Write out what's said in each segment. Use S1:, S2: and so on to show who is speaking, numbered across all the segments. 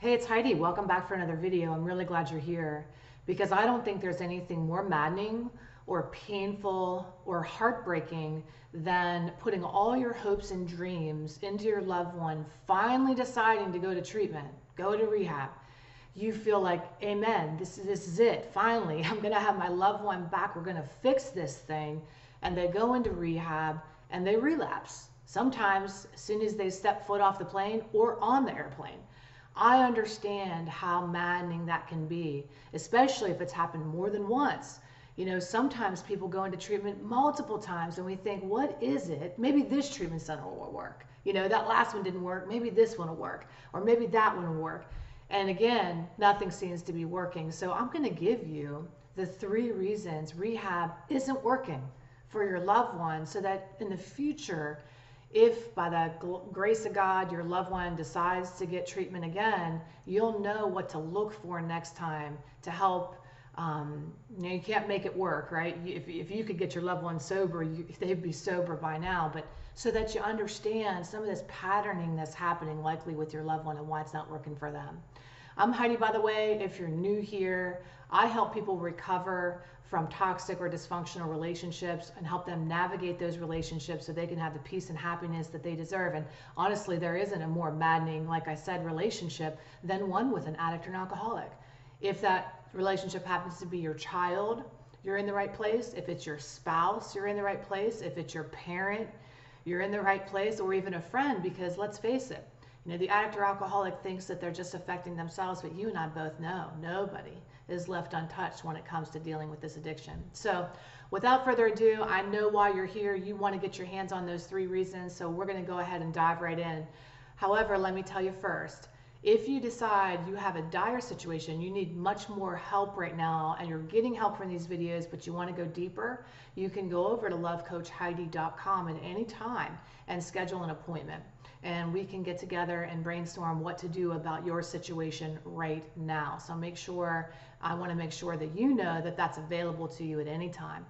S1: Hey, it's Heidi. Welcome back for another video. I'm really glad you're here because I don't think there's anything more maddening or painful or heartbreaking than putting all your hopes and dreams into your loved one finally deciding to go to treatment, go to rehab. You feel like, amen, this is it. Finally, I'm going to have my loved one back. We're going to fix this thing. And they go into rehab and they relapse. Sometimes as soon as they step foot off the plane or on the airplane. I understand how maddening that can be, especially if it's happened more than once. You know, sometimes people go into treatment multiple times and we think, what is it? Maybe this treatment center will work. You know, that last one didn't work. Maybe this one will work. Or maybe that one will work. And again, nothing seems to be working. So I'm going to give you the 3 reasons rehab isn't working for your loved one so that in the future, if by the grace of God your loved one decides to get treatment again, you'll know what to look for next time to help. You know, you can't make it work, right? If you could get your loved one sober, they'd be sober by now. But so that you understand some of this patterning that's happening likely with your loved one and why it's not working for them. I'm Heidi, by the way. If you're new here, I help people recover from toxic or dysfunctional relationships and help them navigate those relationships so they can have the peace and happiness that they deserve. And honestly, there isn't a more maddening, like I said, relationship than one with an addict or an alcoholic. If that relationship happens to be your child, you're in the right place. If it's your spouse, you're in the right place. If it's your parent, you're in the right place, or even a friend, because let's face it, you know, the addict or alcoholic thinks that they're just affecting themselves, but you and I both know nobody is left untouched when it comes to dealing with this addiction. So without further ado, I know why you're here. You want to get your hands on those 3 reasons, so we're going to go ahead and dive right in. However, let me tell you first, if you decide you have a dire situation, you need much more help right now, and you're getting help from these videos, but you want to go deeper, you can go over to lovecoachheidi.com at any time and schedule an appointment. And we can get together and brainstorm what to do about your situation right now. So I want to make sure that you know that that's available to you at any time.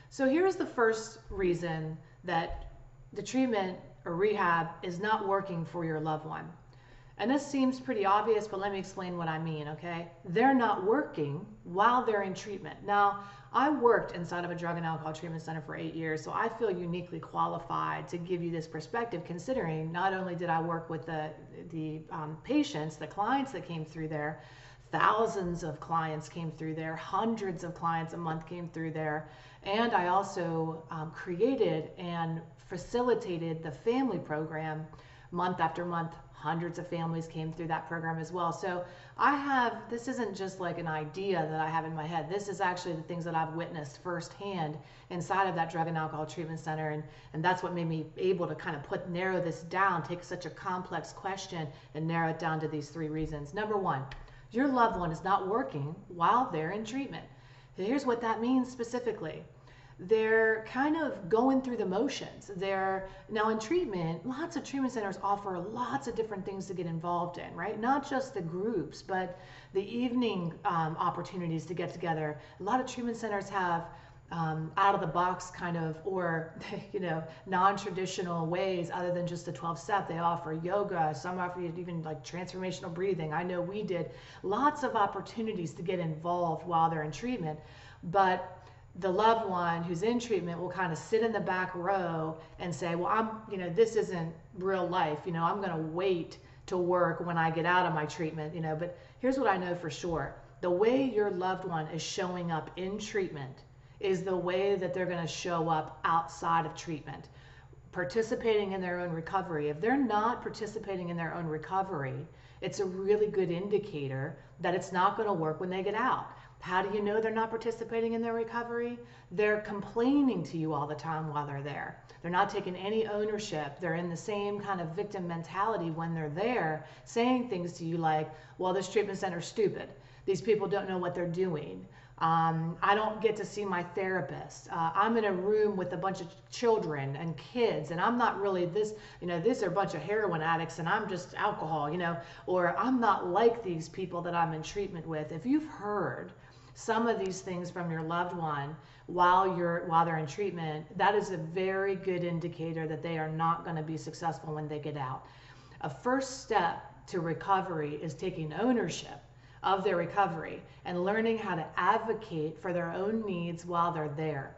S1: So here's the first reason that the treatment or rehab is not working for your loved one. And this seems pretty obvious, but let me explain what I mean, okay? They're not working while they're in treatment. Now, I worked inside of a drug and alcohol treatment center for 8 years, so I feel uniquely qualified to give you this perspective, considering not only did I work with the patients, the clients that came through there, thousands of clients came through there, hundreds of clients a month came through there, and I also created and facilitated the family program month after month. Hundreds of families came through that program as well. So this isn't just like an idea that I have in my head. This is actually the things that I've witnessed firsthand inside of that drug and alcohol treatment center. And that's what made me able to kind of narrow this down, take such a complex question and narrow it down to these 3 reasons. Number 1, your loved one is not working while they're in treatment. Here's what that means specifically. They're kind of going through the motions. Now in treatment, lots of treatment centers offer lots of different things to get involved in, right? Not just the groups, but the evening opportunities to get together. A lot of treatment centers have out of the box kind of, or you know, non-traditional ways other than just the 12-step. They offer yoga, some offer even like transformational breathing. I know we did lots of opportunities to get involved while they're in treatment, but the loved one who's in treatment will kind of sit in the back row and say, well, this isn't real life. You know, I'm going to wait to work when I get out of my treatment, you know, but here's what I know for sure. The way your loved one is showing up in treatment is the way that they're going to show up outside of treatment, participating in their own recovery. If they're not participating in their own recovery, it's a really good indicator that it's not going to work when they get out. How do you know they're not participating in their recovery? They're complaining to you all the time while they're there. They're not taking any ownership. They're in the same kind of victim mentality when they're there, saying things to you like, well, this treatment center's stupid. These people don't know what they're doing. I don't get to see my therapist. I'm in a room with a bunch of children and kids, and I'm not really this, you know, these are a bunch of heroin addicts and I'm just alcohol, you know, or I'm not like these people that I'm in treatment with. If you've heard some of these things from your loved one while they're in treatment, that is a very good indicator that they are not going to be successful when they get out. A first step to recovery is taking ownership of their recovery and learning how to advocate for their own needs while they're there.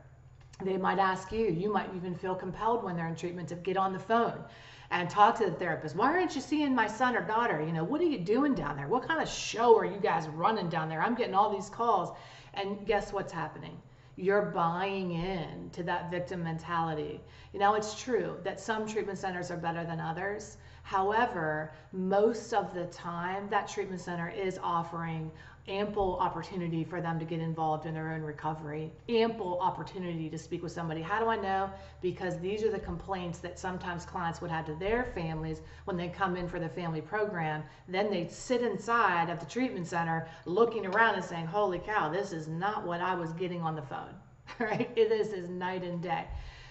S1: They might ask you, you might even feel compelled when they're in treatment to get on the phone and talk to the therapist. Why aren't you seeing my son or daughter? You know, what are you doing down there? What kind of show are you guys running down there? I'm getting all these calls. And guess what's happening? You're buying in to that victim mentality. You know, it's true that some treatment centers are better than others. However, most of the time, that treatment center is offering ample opportunity for them to get involved in their own recovery, ample opportunity to speak with somebody. How do I know? Because these are the complaints that sometimes clients would have to their families when they come in for the family program. Then they sit inside of the treatment center looking around and saying, holy cow, this is not what I was getting on the phone, right? This is night and day.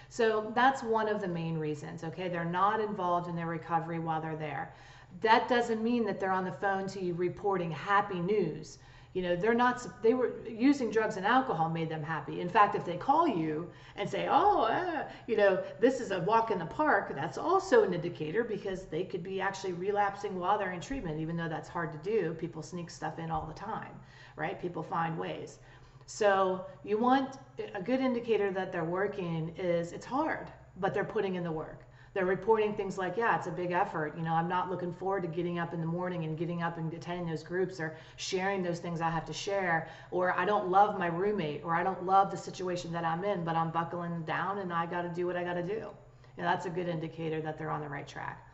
S1: So that's one of the main reasons, okay? They're not involved in their recovery while they're there. That doesn't mean that they're on the phone to you reporting happy news. You know, they were using drugs and alcohol made them happy. In fact, if they call you and say, you know, this is a walk in the park, that's also an indicator, because they could be actually relapsing while they're in treatment, even though that's hard to do. People sneak stuff in all the time, right? People find ways. So you want a good indicator that they're working is it's hard, but they're putting in the work. They're reporting things like, yeah, it's a big effort. You know, I'm not looking forward to getting up in the morning and getting up and attending those groups or sharing those things I have to share. Or I don't love my roommate, or I don't love the situation that I'm in, but I'm buckling down and I got to do what I got to do. You know, that's a good indicator that they're on the right track.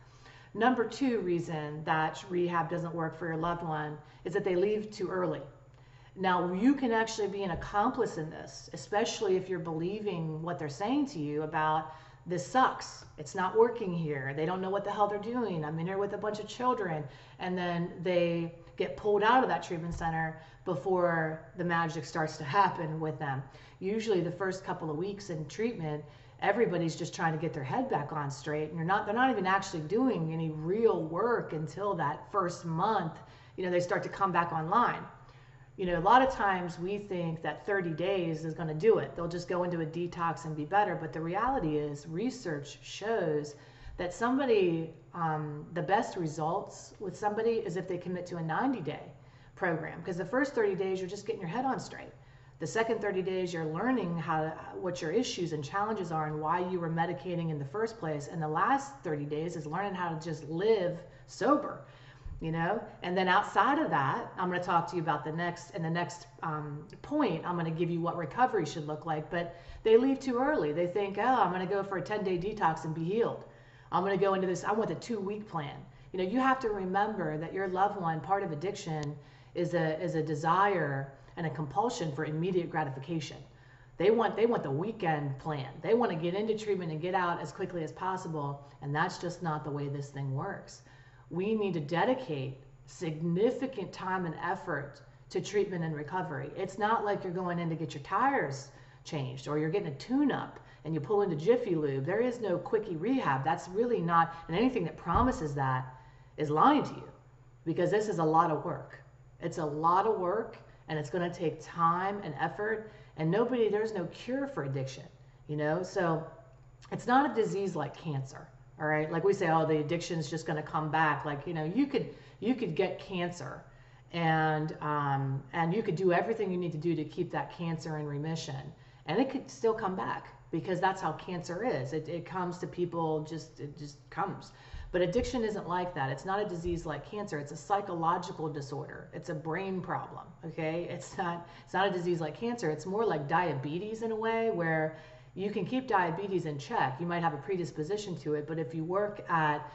S1: Number 2 reason that rehab doesn't work for your loved one is that they leave too early. Now, you can actually be an accomplice in this, especially if you're believing what they're saying to you about, this sucks, it's not working here, they don't know what the hell they're doing, I'm in here with a bunch of children, and then they get pulled out of that treatment center before the magic starts to happen with them. Usually the first couple of weeks in treatment, everybody's just trying to get their head back on straight, and they're not even actually doing any real work until that first month. You know, they start to come back online. You know, a lot of times we think that 30 days is going to do it. They'll just go into a detox and be better. But the reality is, research shows that somebody, the best results with somebody is if they commit to a 90-day program. Because the first 30 days, you're just getting your head on straight. The second 30 days, you're learning what your issues and challenges are and why you were medicating in the first place. And the last 30 days is learning how to just live sober. You know, and then outside of that, I'm going to talk to you about the next point. I'm going to give you what recovery should look like. But they leave too early. They think, oh, I'm going to go for a 10-day detox and be healed. I'm going to go into this, I want the 2-week plan. You know, you have to remember that your loved one, part of addiction is a desire and a compulsion for immediate gratification. They want the weekend plan. They want to get into treatment and get out as quickly as possible. And that's just not the way this thing works. We need to dedicate significant time and effort to treatment and recovery. It's not like you're going in to get your tires changed or you're getting a tune-up and you pull into Jiffy Lube. There is no quickie rehab. That's really not, and anything that promises that is lying to you, because this is a lot of work. It's a lot of work, and it's going to take time and effort, and there's no cure for addiction, you know? So it's not a disease like cancer. All right, like we say, oh, the addiction's just going to come back. Like, you know, you could get cancer, and you could do everything you need to do to keep that cancer in remission, and it could still come back, because that's how cancer is. It comes to people, it just comes. But addiction isn't like that. It's not a disease like cancer. It's a psychological disorder. It's a brain problem. Okay, it's not a disease like cancer. It's more like diabetes in a way, where you can keep diabetes in check. You might have a predisposition to it, but if you work at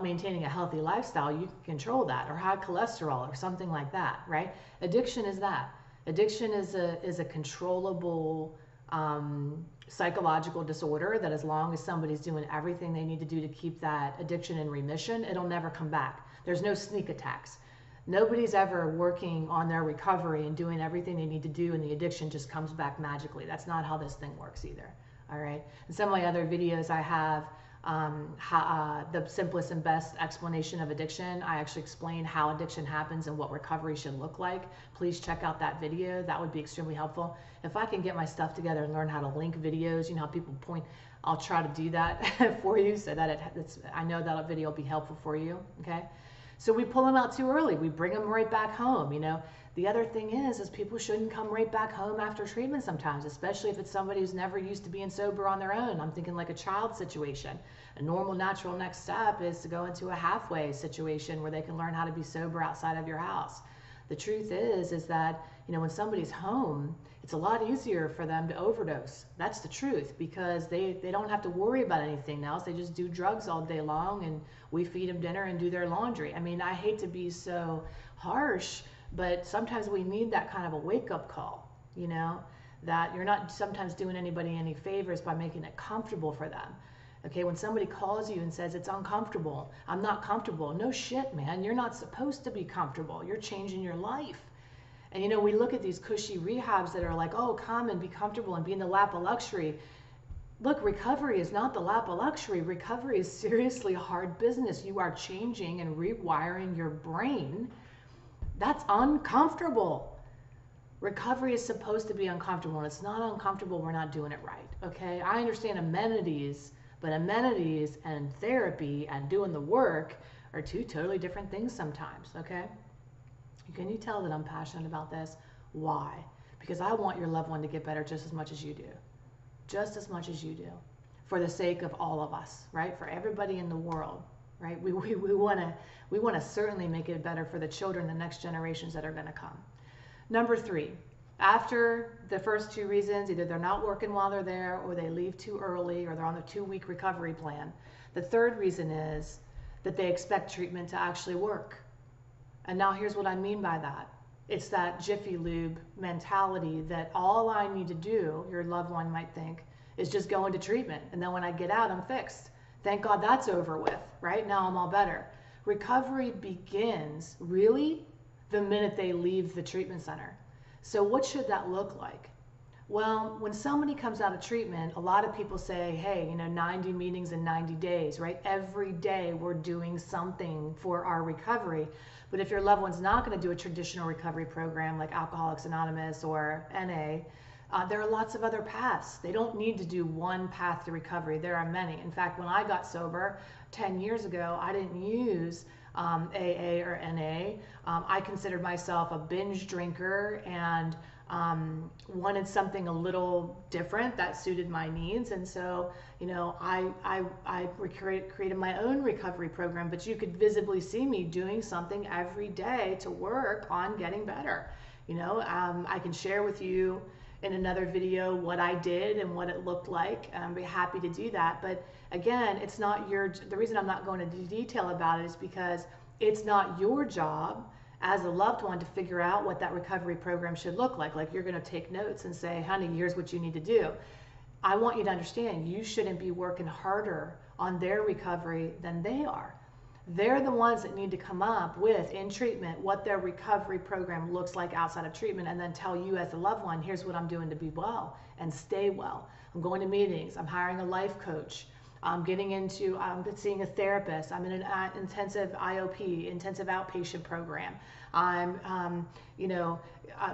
S1: maintaining a healthy lifestyle, you can control that, or high cholesterol or something like that, right? Addiction is that. Addiction is a controllable psychological disorder that, as long as somebody's doing everything they need to do to keep that addiction in remission, it'll never come back. There's no sneak attacks. Nobody's ever working on their recovery and doing everything they need to do, and the addiction just comes back magically. That's not how this thing works either. All right. In some of my other videos, I have the simplest and best explanation of addiction. I actually explain how addiction happens and what recovery should look like. Please check out that video. That would be extremely helpful. If I can get my stuff together and learn how to link videos, you know how people point, I'll try to do that for you, so that I know that video will be helpful for you. Okay. So we pull them out too early. We bring them right back home, you know. The other thing is people shouldn't come right back home after treatment sometimes, especially if it's somebody who's never used to being sober on their own. I'm thinking like a child situation. A normal, natural next step is to go into a halfway situation where they can learn how to be sober outside of your house. The truth is that, you know, when somebody's home, it's a lot easier for them to overdose. That's the truth, because they don't have to worry about anything else. They just do drugs all day long, and we feed them dinner and do their laundry. I mean, I hate to be so harsh, but sometimes we need that kind of a wake-up call, you know, that you're not sometimes doing anybody any favors by making it comfortable for them. Okay, when somebody calls you and says it's uncomfortable, I'm not comfortable. No shit, man, you're not supposed to be comfortable. You're changing your life. And you know, we look at these cushy rehabs that are like, oh, come and be comfortable and be in the lap of luxury. Look, recovery is not the lap of luxury. Recovery is seriously hard business. You are changing and rewiring your brain. That's uncomfortable. Recovery is supposed to be uncomfortable. And it's not uncomfortable, we're not doing it right. Okay, I understand amenities, but amenities and therapy and doing the work are two totally different things sometimes. Okay. Can you tell that I'm passionate about this? Why? Because I want your loved one to get better just as much as you do. Just as much as you do. For the sake of all of us, right? For everybody in the world, right? We want to certainly make it better for the children, the next generations that are going to come. Number 3, after the first 2 reasons, either they're not working while they're there, or they leave too early, or they're on the 2-week recovery plan. The third reason is that they expect treatment to actually work. And now here's what I mean by that. It's that Jiffy Lube mentality that all I need to do, your loved one might think, is just go into treatment. And then when I get out, I'm fixed. Thank God that's over with, right? Now I'm all better. Recovery begins really the minute they leave the treatment center. So what should that look like? Well, when somebody comes out of treatment, a lot of people say, hey, you know, 90 meetings in 90 days, right? Every day we're doing something for our recovery. But if your loved one's not going to do a traditional recovery program like Alcoholics Anonymous or NA, there are lots of other paths. They don't need to do one path to recovery. There are many. In fact, when I got sober 10 years ago, I didn't use AA or NA. I considered myself a binge drinker and wanted something a little different that suited my needs. And so, you know, I created my own recovery program, but you could visibly see me doing something every day to work on getting better. You know, I can share with you in another video what I did and what it looked like. I'd be happy to do that. But again, it's not the reason I'm not going into detail about it is because it's not your job as a loved one to figure out what that recovery program should look like. Like, you're going to take notes and say, honey, here's what you need to do. I want you to understand you shouldn't be working harder on their recovery than they are. They're the ones that need to come up with, in treatment, what their recovery program looks like outside of treatment, and then tell you as a loved one, here's what I'm doing to be well and stay well. I'm going to meetings. I'm hiring a life coach. I'm seeing a therapist. I'm in an intensive IOP, intensive outpatient program. I'm,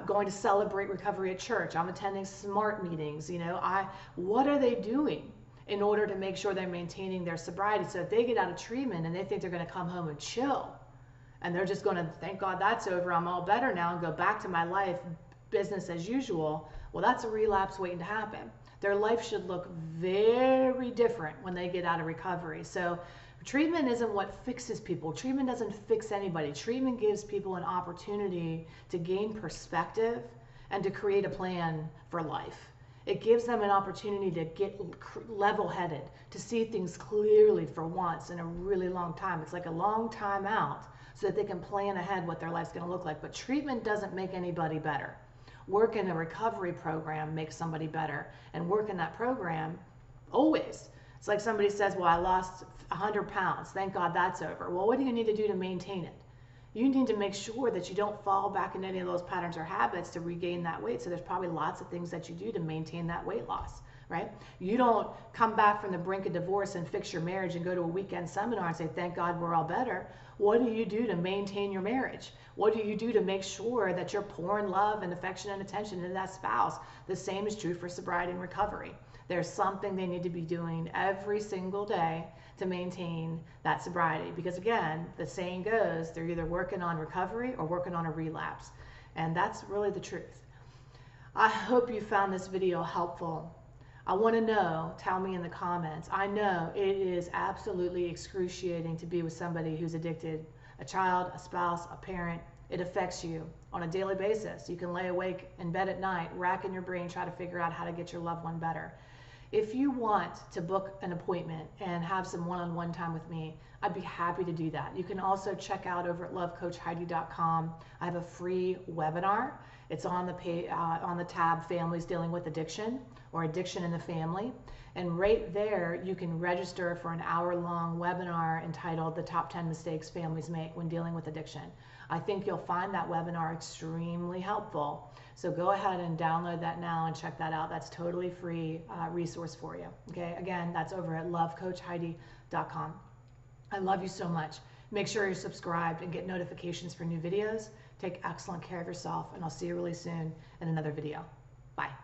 S1: going to celebrate recovery at church. I'm attending SMART meetings. You know, what are they doing in order to make sure they're maintaining their sobriety? So if they get out of treatment and they think they're going to come home and chill, and they're just going to, thank God that's over, I'm all better now, and go back to my life, business as usual, well, that's a relapse waiting to happen. Their life should look very different when they get out of recovery. So treatment isn't what fixes people. Treatment doesn't fix anybody. Treatment gives people an opportunity to gain perspective and to create a plan for life. It gives them an opportunity to get level-headed, to see things clearly for once in a really long time. It's like a long time out so that they can plan ahead what their life's going to look like. But treatment doesn't make anybody better. Work in a recovery program makes somebody better. And work in that program, always. It's like somebody says, well, I lost 100 pounds. Thank God that's over. Well, what do you need to do to maintain it? You need to make sure that you don't fall back into any of those patterns or habits to regain that weight. So there's probably lots of things that you do to maintain that weight loss, right? You don't come back from the brink of divorce and fix your marriage and go to a weekend seminar and say, thank God we're all better. What do you do to maintain your marriage? What do you do to make sure that you're pouring love and affection and attention into that spouse? The same is true for sobriety and recovery. There's something they need to be doing every single day to maintain that sobriety. Because again, the saying goes, they're either working on recovery or working on a relapse. And that's really the truth. I hope you found this video helpful. I want to know, tell me in the comments. I know it is absolutely excruciating to be with somebody who's addicted, a child, a spouse, a parent. It affects you on a daily basis. You can lay awake in bed at night, racking your brain, try to figure out how to get your loved one better. If you want to book an appointment and have some one-on-one time with me, I'd be happy to do that. You can also check out over at lovecoachheidi.com. I have a free webinar. It's on the tab Families Dealing with Addiction or Addiction in the Family. And right there, you can register for an hour-long webinar entitled The Top 10 Mistakes Families Make When Dealing with Addiction. I think you'll find that webinar extremely helpful. So go ahead and download that now and check that out. That's totally free resource for you. Okay, again, that's over at lovecoachheidi.com. I love you so much. Make sure you're subscribed and get notifications for new videos. Take excellent care of yourself, and I'll see you really soon in another video. Bye.